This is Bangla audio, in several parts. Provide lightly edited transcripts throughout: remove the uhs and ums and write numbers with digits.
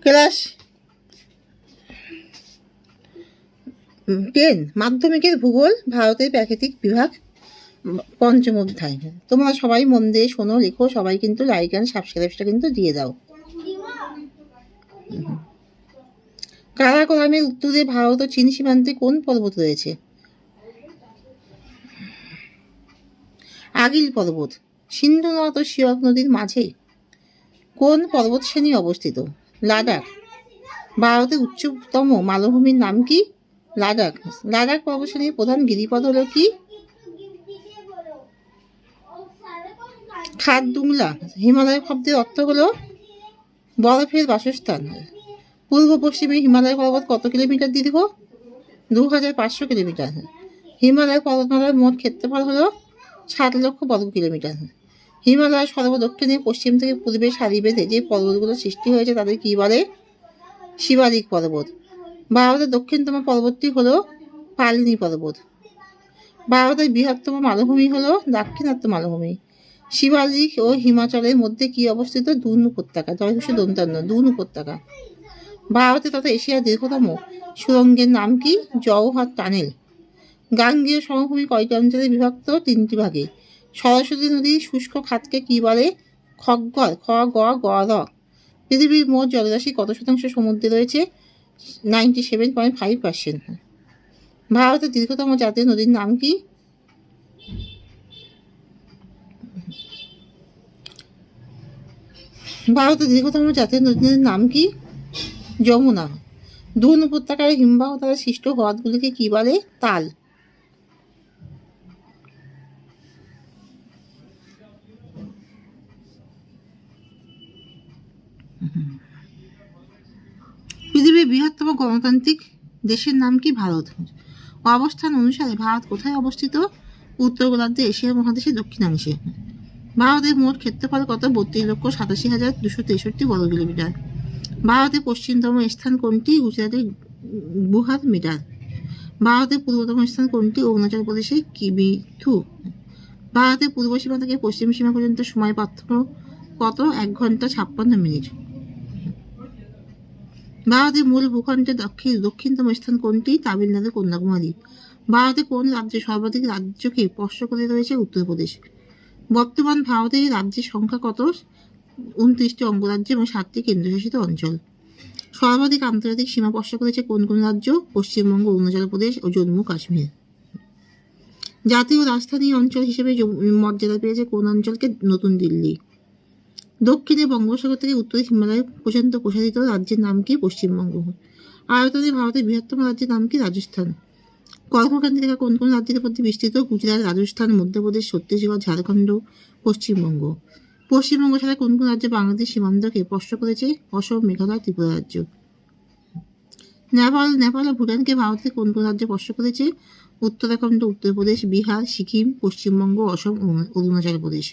ক্লাস 10 মাধ্যমিকের ভূগোল, ভারতের প্রাকৃতিক বিভাগ, পঞ্চম অধ্যায়। তোমরা সবাই মন দিয়ে শোনো, লেখো, সবাই কিন্তু লাইক অ্যান্ড সাবস্ক্রাইবটা কিন্তু দিয়ে দাও। কারাকোরামের উত্তরে ভারত ও চীন সীমান্তে কোন পর্বত রয়েছে? আগিল পর্বত। সিন্ধু নদ ও সিয়াক নদীর মাঝে কোন পর্বত শ্রেণী অবস্থিত? লাদাখ। ভারতের উচ্চতম মালভূমির নাম কি? লাদাখ। লাদাখ পর্বতশ্রেণীর প্রধান গিরিপথ হল কি? খারদুংলা। হিমালয় শব্দের অর্থ হল বরফের বাসস্থান। পূর্ব পশ্চিমে হিমালয় পর্বত কত কিলোমিটার দীর্ঘ? 2500 কিলোমিটার। হিমালয় পর্বতমালার মোট ক্ষেত্রফল হল 7 লক্ষ বর্গ কিলোমিটার। হিমালয়ের সর্বদক্ষিণে পশ্চিম থেকে পূর্বে সারি বেঁধে যে পর্বতগুলো সৃষ্টি হয়েছে তাদের কি বলে? শিবালিক পর্বত। ভারতের দক্ষিণতম পর্বতটি হল পালনি পর্বত। ভারতের বৃহত্তম মালভূমি হল দাক্ষিণাত্য মালভূমি। শিবালিক ও হিমাচলের মধ্যে কি অবস্থিত? দুন উপত্যকা। দুন উপত্যকা। ভারতে তথা এশিয়ার দীর্ঘতম সুড়ঙ্গের নাম কি? জওহর টানেল। গাঙ্গেয় সমভূমি কয়টি অঞ্চলে বিভক্ত? 3টি ভাগে। সরস্বতী নদীর শুষ্ক খাতকে কি বলে? খগ্গর। খ গ গ র। পৃথিবীর মোট জলরাশি কত শতাংশ সমুদ্রে রয়েছে? 97.5%। ভারতের দীর্ঘতম জাতীয় নদীর নাম কি? ভারতের দীর্ঘতম জাতীয় নদীর নাম কি? যমুনা। দুন উপত্যকায় হিমবাহ দ্বারা সৃষ্ট হ্রদগুলিকে কি বলে? তাল। পৃথিবীর বৃহত্তম গণতান্ত্রিক দেশের নাম কি? ভারত। অবস্থান অনুসারে ভারত কোথায় অবস্থিত? উত্তর গোলার্ধে, এশিয়া মহাদেশের দক্ষিণাংশে। ভারতের মোট ক্ষেত্রফল কত? 32,87,263 বর্গ কিলোমিটার। ভারতের পশ্চিমতম স্থান কোনটি? গুজরাটের গুহার মিটার। ভারতের পূর্বতম স্থান কোনটি? অরুণাচল প্রদেশের কিবিথু। ভারতের পূর্ব সীমা থেকে পশ্চিম সীমা পর্যন্ত সময় পার্থক্য কত? 1 ঘন্টা 56 মিনিট। ভারতের মূল ভূখণ্ডের দক্ষিণতম স্থান কোনটি? তামিলনাড়ু কন্যাকুমারী। ভারতে কোন রাজ্যে সর্বাধিক রাজ্যকে স্পর্শ করে রয়েছে? উত্তরপ্রদেশ। বর্তমান ভারতের রাজ্যের সংখ্যা কত? 29টি অঙ্গরাজ্য এবং 7টি কেন্দ্রশাসিত অঞ্চল। সর্বাধিক আন্তর্জাতিক সীমা স্পর্শ করেছে কোন কোন রাজ্য? পশ্চিমবঙ্গ, অরুণাচল প্রদেশ ও জম্মু কাশ্মীর। জাতীয় রাজধানী অঞ্চল হিসেবে মর্যাদা পেয়েছে কোন অঞ্চলকে? নতুন দিল্লি। দক্ষিণে বঙ্গোপসাগর থেকে উত্তরে হিমালয় পর্যন্ত প্রসারিত রাজ্যের নাম কি? পশ্চিমবঙ্গ। আয়তনে ভারতের বৃহত্তম রাজ্যের নাম কি? রাজস্থান। কর্কটক্রান্তি রেখা কোন কোন রাজ্যের মধ্যে বিস্তৃত? গুজরাট, রাজস্থান, মধ্যপ্রদেশ, ছত্তিশগড়, ঝাড়খণ্ড, পশ্চিমবঙ্গ। পশ্চিমবঙ্গ ছাড়া কোন কোন রাজ্য বাংলাদেশ সীমান্তকে স্পর্শ করেছে? অসম, মেঘালয়, ত্রিপুরা রাজ্য। নেপাল ও ভুটানকে ভারতের কোন কোন রাজ্য স্পর্শ করেছে? উত্তরাখণ্ড, উত্তরপ্রদেশ, বিহার, সিকিম, পশ্চিমবঙ্গ, অসম, অরুণাচল প্রদেশ।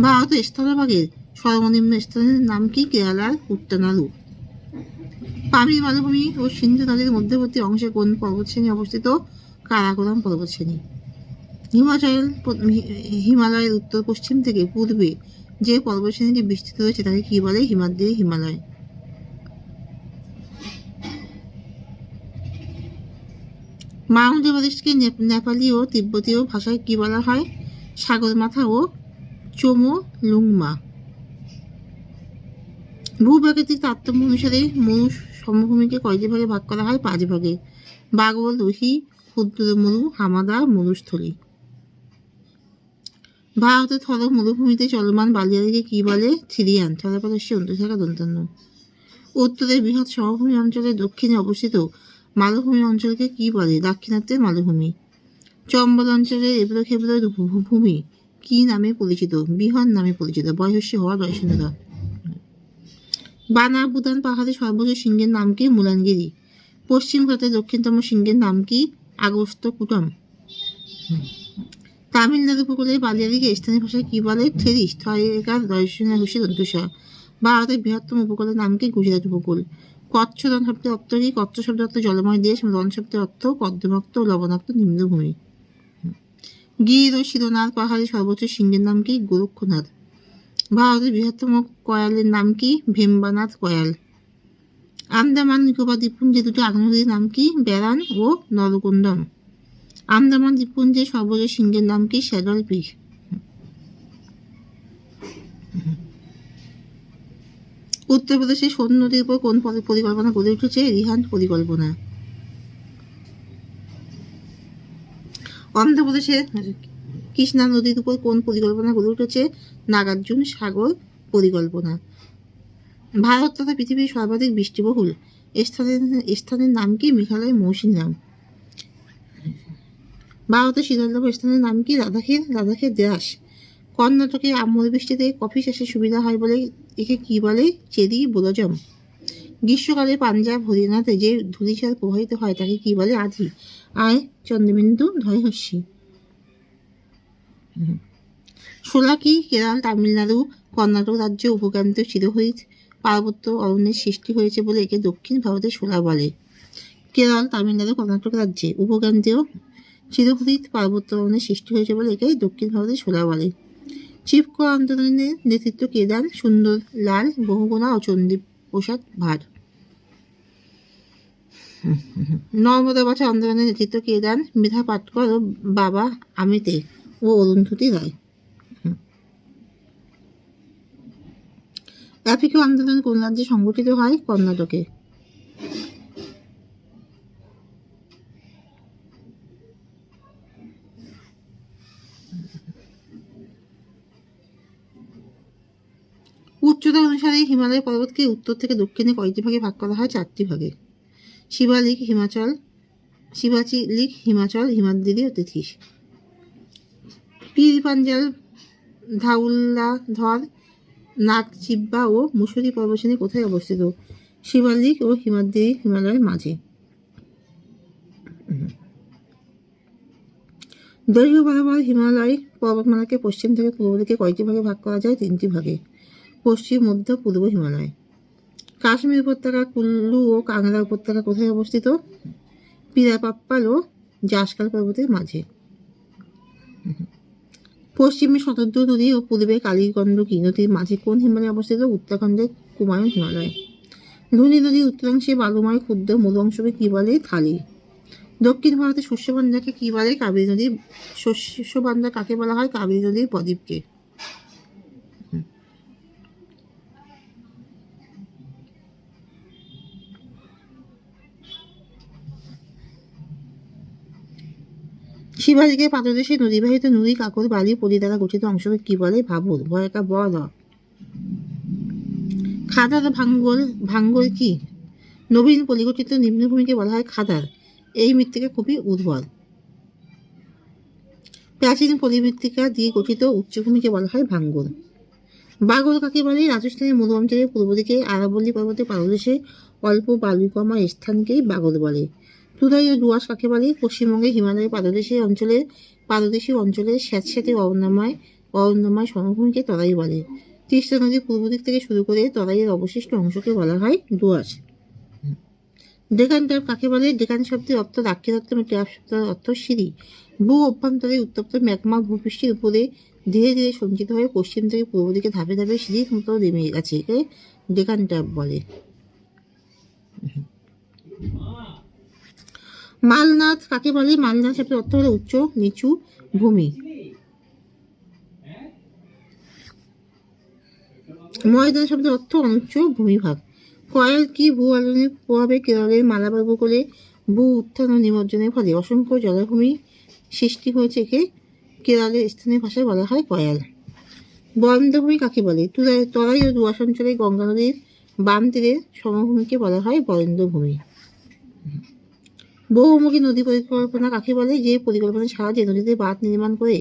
ভারতের স্থলভাগের সর্বনিম্ন স্থানের নাম কি? কেরালার কুট্টানাড়ু। পামির মালভূমি ও সিন্ধু নদের মধ্যবর্তী অংশে কোন পর্বতশ্রেণী অবস্থিত? কারাকোরাম পর্বতশ্রেণী। হিমালয়ের উত্তর পশ্চিম থেকে পূর্বে যে পর্বতশ্রেণীটি বিস্তৃত রয়েছে তাকে কি বলে? হিমাদ্রি হিমালয়। মাউন্ট এভারেস্টকে নেপালি ও তিব্বতীয় ভাষায় কি বলা হয়? সাগরমাথা ও চোমোলুংমা। ভূপ্রাকৃতিক তারতম্য অনুসারে মরু সমভূমিকে কয়টি ভাগে ভাগ করা হয়? 5 ভাগে। বাগল, রুহি, ক্ষুদ্র মরু, হামাদা, মরুস্থলী। ভারতের থর মরুভূমিতে চলমান বালিয়াড়িকে কি বলে? থিরিয়ান। থরপদস্যে অন্তঃশাখা দন্তান্ন। উত্তরের বৃহৎ সমভূমি অঞ্চলের দক্ষিণে অবস্থিত মালভূমি অঞ্চলকে কি বলে? দাক্ষিণাত্যের মালভূমি। চম্বল অঞ্চলের এবড়ো খেবড়ো ভূমি কি নামে পরিচিত? বিহার নামে পরিচিত। বয়স্য হওয়া বয়সনদা। বানা ভুটান পাহাড়ের সর্বোচ্চ শৃঙ্গের নাম কি? মুলানগিরি। পশ্চিম ঘাটের দক্ষিণতম শৃঙ্গের নাম কি? আগস্ত কুটম। তামিলনাড়ু উপকূলের বালিয়াড়িকে স্থানীয় ভাষায় কি বলে? থেরিস। থয়কার দর্শনা হুসি দন্তুষা। ভারতের বৃহত্তম উপকূলের নাম কি? গুজরাট উপকূল। কচ্ছ রণ শব্দের অর্থ কি? কচ্ছ শব্দের অর্থ জলময় দেশ। রণ শব্দের অর্থ কর্দমাক্ত ও লবণাক্ত নিম্নভূমি। গির ও শিরোনার পাহাড়ের সর্বোচ্চ শৃঙ্গের নাম কি? গোরক্ষনাথ। ভারতের বৃহত্তম কয়ালের নাম কি? ভেম্বানাথ কয়াল। আন্দামান নিকোবর দ্বীপপুঞ্জের দুটি আগ্নেয়গিরির নাম কি? ব্যারান ও নরকুন্ডম। আন্দামান দ্বীপপুঞ্জের সর্বোচ্চ শৃঙ্গের নাম কি? Saddle Peak. উত্তরপ্রদেশে সোন নদীর উপর কোন পরিকল্পনা গড়ে উঠেছে? রিহান্ড পরিকল্পনা। অন্ধ্রপ্রদেশের কৃষ্ণা নদীর উপর কোন পরিকল্পনা গড়ে উঠেছে? নাগার্জুন সাগর পরিকল্পনা। ভারত তথা পৃথিবীর সর্বাধিক বৃষ্টিবহুল স্থানের নাম কি? মেঘালয় মৌসিনরাম। ভারতের শীতলতম স্থানের নাম কি? লাদাখের দ্রাস। কর্ণাটকে আমূল বৃষ্টিতে কফি চাষের সুবিধা হয় বলে একে কি বলে? Cherry blossom. গ্রীষ্মকালে পাঞ্জাব হরিয়ানাতে যে ধূলিঝড় প্রবাহিত হয় তাকে কি বলে? আঁধি। আয় চন্দ্রবিন্দু ধয়হস্যি। শোলা কি? কেরল, তামিলনাড়ু, কর্ণাটক রাজ্য উপক্রান্তীয় চিরহরিৎ পার্বত্য অরণ্যের সৃষ্টি হয়েছে বলে একে দক্ষিণ ভারতের শোলা বলে। কেরল, তামিলনাড়ু, কর্ণাটক রাজ্যে উপক্রান্তীয় চিরহরিৎ পার্বত্য অরণ্যের সৃষ্টি হয়েছে বলে একে দক্ষিণ ভারতের শোলা বলে। চিপকো আন্দোলনের নেতৃত্ব কে দেন? সুন্দর লাল বহুগুণা ও চণ্ডী প্রসাদ ভাট। নর্মদা বাঁচাও আন্দোলনের নেতৃত্ব কে দেন? মৃধা পাটকর ও বাবা আমিতে ও অরুন্ধতী রায়। অ্যাপিকো আন্দোলন কোন রাজ্যে সংগঠিত হয়? কর্ণাটকে। উচ্চতা অনুসারে হিমালয় পর্বতকে উত্তর থেকে দক্ষিণে কয়টি ভাগে ভাগ করা হয়? 4টি ভাগে। শিবালিক হিমাচল, হিমাদ্রি ও তেথিস। পীর পাঞ্জাল, ধওলাধর, নাগচিব্বা ও মুসুরি পর্বতশ্রেণী কোথায় অবস্থিত? শিবালিক ও হিমাদ্রি হিমালয়ের মাঝে। দৈর্ঘ্য বরাবর হিমালয় পর্বতমালাকে পশ্চিম থেকে পূর্ব দিকে কয়টি ভাগে ভাগ করা যায়? 3টি ভাগে। পশ্চিম, মধ্য, পূর্ব হিমালয়। কাশ্মীর উপত্যকা, কুল্লু ও কাংড়া উপত্যকা কোথায় অবস্থিত? পিরাপাপ্পাল ও জাসকাল পর্বতের মাঝে। পশ্চিমে শতদ্রু নদী ও পূর্বে কালীগণ্ডকী নদীর মাঝে কোন হিমালয় অবস্থিত? উত্তরাখণ্ডের কুমায়ুন হিমালয়। লুনি নদীর উত্তরাংশে বালুময় ক্ষুদ্র মরু অংশকে কি বলে? থালি। দক্ষিণ ভারতের শস্যবান্ধাকে কি বলে? কাবেরী নদীর। শস্যবান্ধা কাকে বলা হয়? কাবেরী নদীর বদ্বীপকে। শিবালিকের পাদদেশে নদীবাহিত নুড়ি, কাকর, বালি, পলি দ্বারা গঠিত অংশকে কি বলে? ভাবর। ভয়কা বল। খাদার ভাঙ্গর কি? নবীন পলিগঠিত নিম্নভূমিকে বলা হয় খাদার। এই মৃত্তিকা খুবই উর্বর। প্রাচীন পলিমৃত্তিকা দিয়ে গঠিত উচ্চভূমিকে বলা হয় ভাঙ্গর। বাগর কাকে বলে? রাজস্থানের মরু অঞ্চলের পূর্ব দিকে আরাবল্লী পর্বতের পাদদেশে অল্প বালুকমা স্থানকেই বাগর বলে। তুরাই ও ডুয়ার্স কাকে বলে? পশ্চিমবঙ্গের হিমালয়ের পাদদেশীয় অঞ্চলের স্যাঁতস্যাঁতে অরণ্যময় সমভূমিকে তরাই বলে। তিস্তা নদীর পূর্ব দিক থেকে শুরু করে তরাইয়ের অবশিষ্ট অংশকে বলা হয় ডুয়ার্স। ডেকান ট্যাপ কাকে বলে? ডেকান শব্দের অর্থ দাক্ষিণাত্য, ট্যাপ শব্দের অর্থ সিঁড়ি। ভূ অভ্যন্তরে উত্তপ্ত ম্যাগমা ভূপৃষ্ঠের উপরে ধীরে ধীরে সঞ্চিত হয়ে পশ্চিম থেকে পূর্ব দিকে ধাপে ধাপে সিঁড়ির মতো নেমে গেছে, একে ডেকান ট্যাপ বলে। মালনাথ কাকে বলে? মালনাথ শব্দের অর্থ হলো উচ্চ নিচু ভূমি। ময়দান শব্দের অর্থ অনুচ্চ ভূমিভাগ। কয়াল কি? ভূ আলোড়নের প্রভাবে কেরলের মালাবার উপকূলে ভূ উত্থান ও নিমজ্জনের ফলে অসংখ্য জলাভূমি সৃষ্টি হয়েছে, একে কেরলের স্থানীয় ভাষায় বলা হয় কয়াল। বরেন্দ্রভূমি কাকে বলে? তরাই ও ডুয়ার্স অঞ্চলে গঙ্গা নদীর বাম তীরের সমভূমিকে বলা হয় বরেন্দ্রভূমি। বহুমুখী নদী পরিকল্পনা কাকে বলে? যে পরিকল্পনার সাহায্যে নদীতে বাঁধ নির্মাণ করে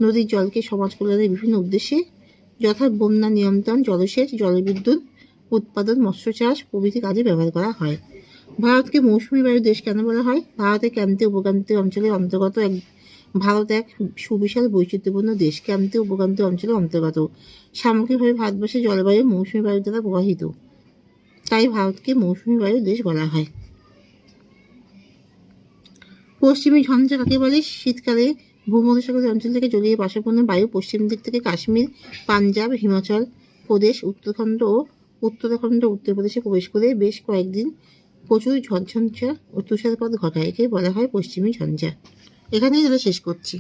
নদীর জলকে সমাজ কল্যাণের বিভিন্ন উদ্দেশ্যে যথা বন্যা নিয়ন্ত্রণ, জলসেচ, জলবিদ্যুৎ উৎপাদন, মৎস্য চাষ প্রভৃতি কাজে ব্যবহার করা হয়। ভারতকে মৌসুমী বায়ু দেশ কেন বলা হয়? ভারতের ক্রান্তীয় উপক্রান্তীয় অঞ্চলের অন্তর্গত ভারত এক সুবিশাল বৈচিত্র্যপূর্ণ দেশ। ক্রান্তীয় উপক্রান্তীয় অঞ্চলের অন্তর্গত। সামগ্রিকভাবে ভারতবর্ষের জলবায়ু মৌসুমী বায়ু দ্বারা প্রভাবিত, তাই ভারতকে মৌসুমী বায়ু দেশ বলা হয়। পশ্চিমী ঝঞ্ঝা কাকে বলে? শীতকালে ভূমধ্যসাগরীয় অঞ্চল থেকে জলীয় বাষ্পপূর্ণ বায়ু পশ্চিম দিক থেকে কাশ্মীর, পাঞ্জাব, হিমাচল প্রদেশ, উত্তরাখণ্ড উত্তরপ্রদেশে প্রবেশ করে বেশ কয়েকদিন প্রচুর ঝড়ঝঞ্ঝা ও তুষারপাত ঘটায়। একে বলা হয় পশ্চিমী ঝঞ্ঝা। এখানেই তাহলে শেষ করছি।